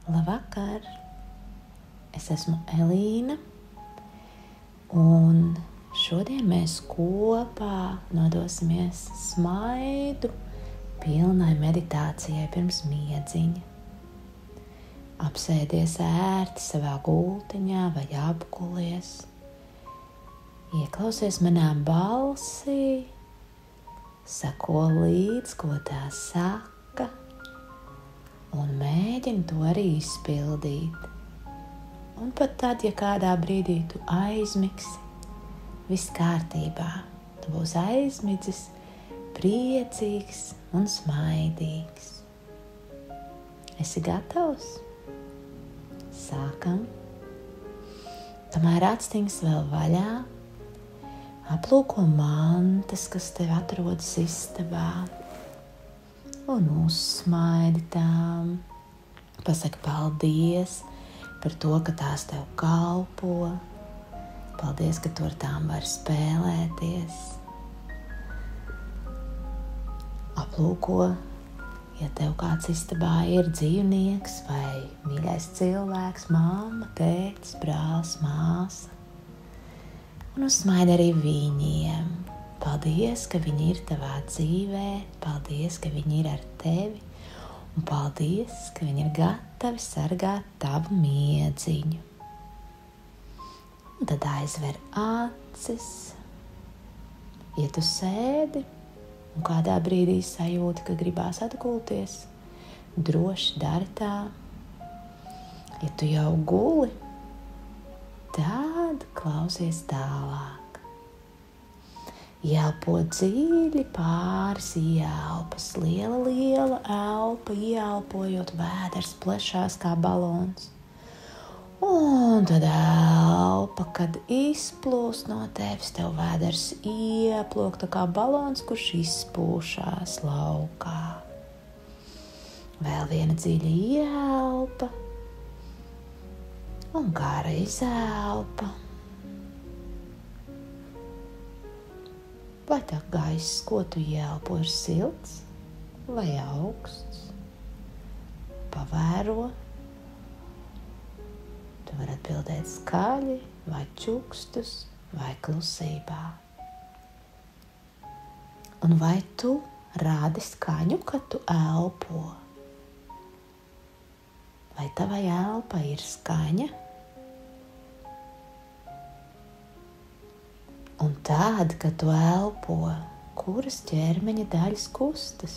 Labvakar! Es esmu Elīna, un šodien mēs kopā nodosimies smaidu pilnai meditācijai pirms miedziņa. Apsēdies ērti savā gultiņā vai apgulies. Ieklausies manā balsī, seko līdz, ko tā saka, un mēģini to arī izpildīt. Un pat tad, ja kādā brīdī tu aizmigsi, viss kārtībā. Tu būsi aizmidzis, priecīgs un smaidīgs. Esi gatavs? Sākam. Tomēr atstīgs vēl vaļā. Aplūko mantas, kas tev atrodas istabā, un uzsmaidi tām. Pasaki paldies par to, ka tās tev kalpo. Paldies, ka tu ar tām vari spēlēties. Aplūko, ja tev kāds istabā ir dzīvnieks vai mīļais cilvēks, mamma, tētis, brālis, māsa. Un uzsmaidi arī viņiem. Paldies, ka viņi ir tavā dzīvē. Paldies, ka viņi ir ar tevi. Un paldies, ka viņi ir gatavi sargāt tavu miedziņu. Un tad aizver acis. Ja tu sēdi un kādā brīdī sajūti, ka gribās atgulties, droši dari tā. Ja tu jau guli, tad klausies tālāk. Ielpo dziļi pāris ielpas, liela elpa, ieelpojot vēders plešās kā balons. Un tad elpa, kad izplūst no tevis, tev vēders ieplokta kā balons, kurš izpūšās laukā. Vēl viena dziļa ielpa un gara izelpa. Vai tā gaiss, ko tu ieelpo, ir silts vai augsts? Pavēro. Tu vari atbildēt skaļi vai čukstus vai klusībā. Un vai tu rādi skaņu, kad tu elpo? Vai tavai elpai ir skaņa? Un tad, kad tu elpo, kuras ķermeņa daļas kustas?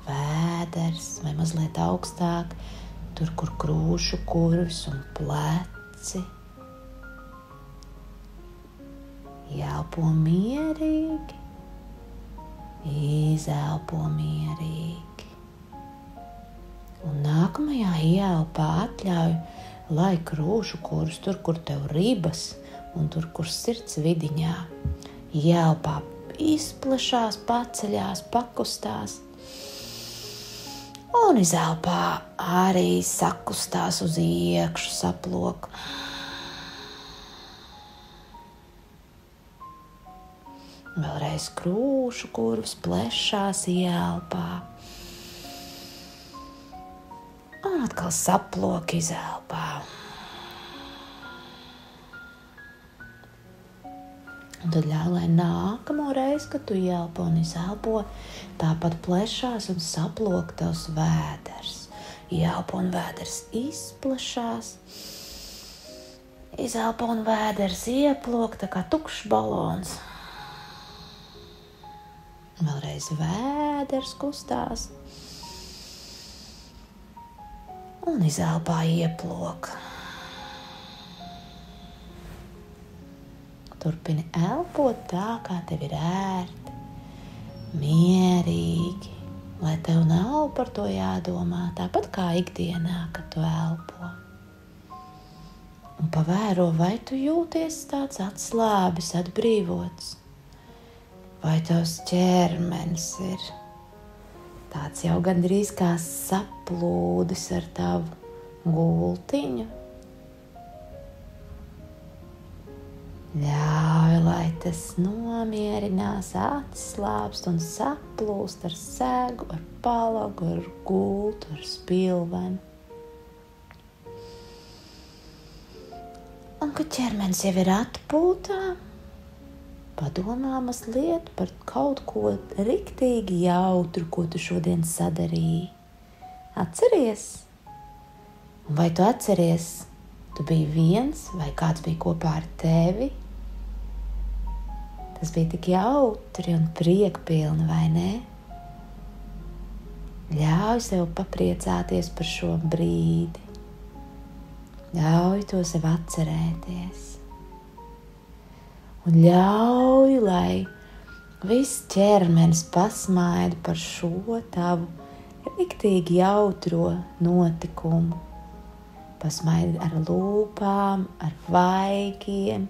Vēders vai mazliet augstāk, tur, kur krūšu kurvs un pleci. Ielpo mierīgi, izelpo mierīgi. Un nākamajā ielpā atļauj, lai krūšu kurvs tur, kur tev ribas, un tur, kur sirds vidiņā, ielpā izplešās, paceļās, pakustās, un izelpā arī sakustās uz iekšu, saplok. Vēlreiz krūšu kurvs plešās ielpā, un atkal saplok izelpā. Un tad ļauj, lai nākamo reizi, kad tu ielpo un izelpo, tāpat plešās un saplok tavs vēders. Ielpo un vēders izplešās, izelpo un vēders ieplok, tā kā tukšs balons. Vēlreiz vēders kustās un izelpā ieplok. Turpini elpot tā, kā tev ir ērti, mierīgi, lai tev nav par to jādomā, tāpat kā ikdienā, kad tu elpo. Un pavēro, vai tu jūties tāds atslābis, atbrīvots, vai tavs ķermenis ir tāds jau gandrīz kā saplūdis ar tavu gultiņu. Ļauj, lai tas nomierinās, atslābst un saplūst ar segu, ar palagu, ar gultu, ar spilvenu. ka ķermenis jau ir atpūtā, padomā mazliet par kaut ko riktīgi jautru, ko tu šodien sadarīji. Atceries? Un vai tu atceries, tu biji viens vai kāds bija kopā ar tevi? Tas bija tik jautri un priekpilni, vai ne? Ļauj sev papriecāties par šo brīdi. Ļauj to sev atcerēties. Un ļauj, lai viss ķermenis pasmaida par šo tavu riktīgi jautro notikumu. Pasmaida ar lūpām, ar vaigiem,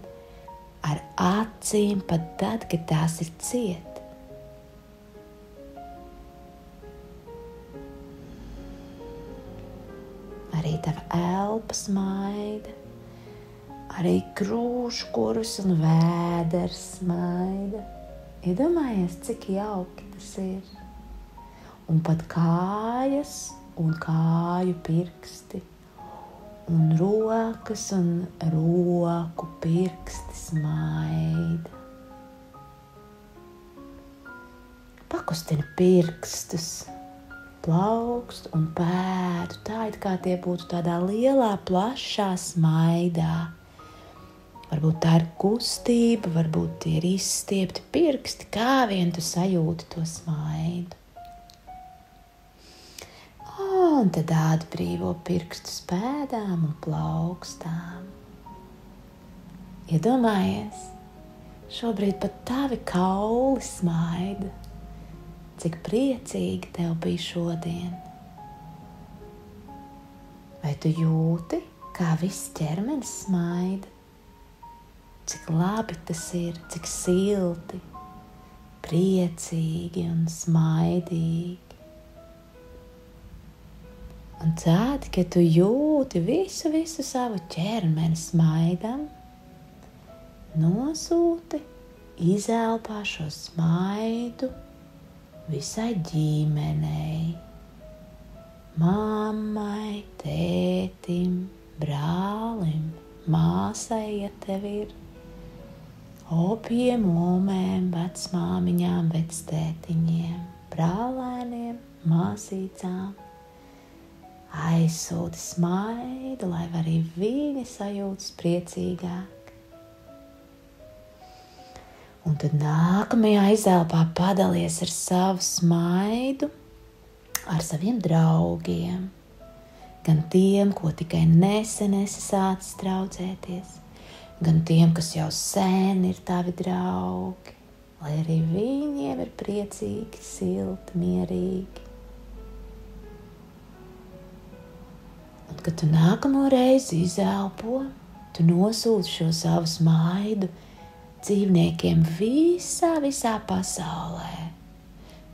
ar acīm, pat tad, kad tās ir ciet. Arī tava elpa smaida, arī krūškurus un vēders smaida. Iedomājies, cik jauki tas ir. Un pat kājas un kāju pirksti, un rokas un roku pirksti smaida. Pakustina pirkstus, plaukst un pēdu, tā it kā tie būtu tādā lielā, plašā smaidā. Varbūt tā ir kustība, varbūt tie ir izstiepti pirksti, kā vien tu sajūti to smaidu. Un tad atbrīvo pirkstus pēdām un plaukstām. Iedomājies, šobrīd pat tavi kauli smaida. Cik priecīgi tev bija šodien. Vai tu jūti, kā viss ķermenis smaida? Cik labi tas ir, cik silti, priecīgi un smaidīgi. Un tad, kad tu jūti visu savu ķermeni smaidam, nosūti, izelpā šo smaidu visai ģimenei, mammai, tētim, brālim, māsai, ja tev ir, opiem, omēm, vecmāmiņām, vectētiņiem, brālēniem, māsīcām. Aizsūti smaidu, lai arī viņi sajūtas priecīgāk. Un tad nākamajā izelpā padalies ar savu smaidu, ar saviem draugiem, gan tiem, ko tikai nesen esi sācis traucēties, gan tiem, kas jau sen ir tavi draugi, lai arī viņiem ir priecīgi, silti, mierīgi. Un, kad tu nākamo reizi izelpo, tu nosūti šo savu smaidu dzīvniekiem visā pasaulē.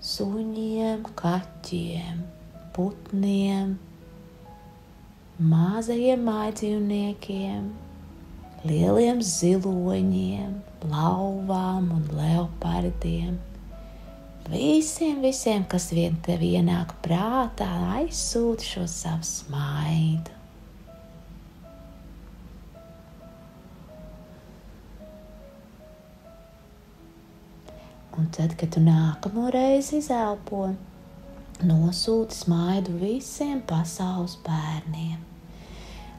Suņiem, kaķiem, putniem, mazajiem mājdzīvniekiem, lieliem ziloņiem, lauvām un leopardiem. Visiem, kas vien tev ienāk prātā, aizsūti šo savu smaidu. Un tad, kad tu nākamo reizi izelpo, nosūti smaidu visiem pasaules bērniem.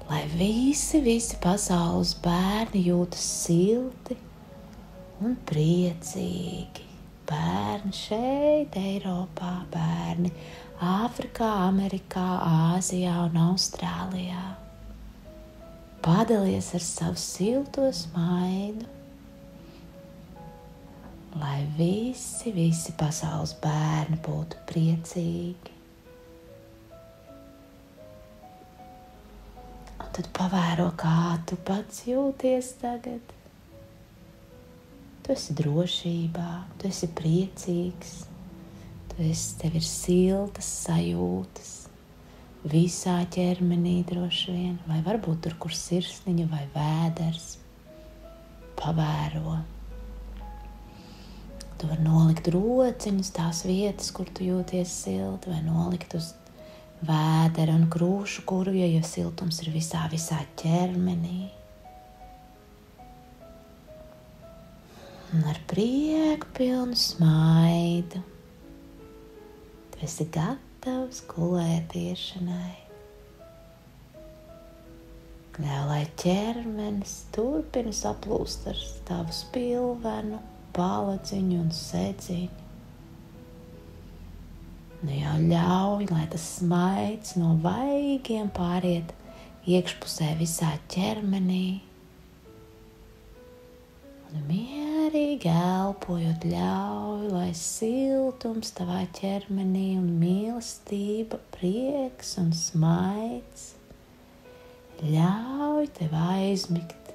Lai visi pasaules bērni jūtas silti un priecīgi. Bērni šeit, Eiropā, bērni Āfrikā, Amerikā, Āzijā un Austrālijā. Padalies ar savu silto smaidu. Lai visi pasaules bērni būtu priecīgi. Un tad pavēro, kā tu pats jūties tagad. Tu esi drošībā, tu esi priecīgs, tev ir siltas sajūtas visā ķermenī droši vien, vai varbūt tur, kur sirsniņa vai vēders. Pavēro. Tu vari nolikt rociņus tās vietas, kur tu jūties silti, vai nolikt uz vēdera un krūšu kuru, jo siltums ir visā ķermenī. Un ar prieku pilnu smaidu tu esi gatavs gulēt iešanai. Ļauj, lai ķermenis turpina saplūst ar tavu spilvenu, paladziņu un sedziņu. Nu jau ļauj, lai tas smaids no vaigiem pāriet iekšpusē visā ķermenī. Un mierīgi elpojot ļauj, lai siltums tavā ķermenī un mīlestība, prieks un smaids ļauj tev aizmigt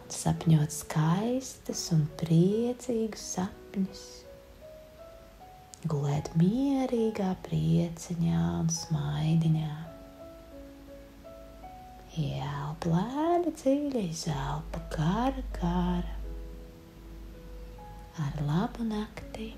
un sapņot skaistas un priecīgus sapņus. Gulēt mierīgā prieciņā un smaidiņā. Ielpa lēni dziļi, izelpa gara. Ar labu nakti!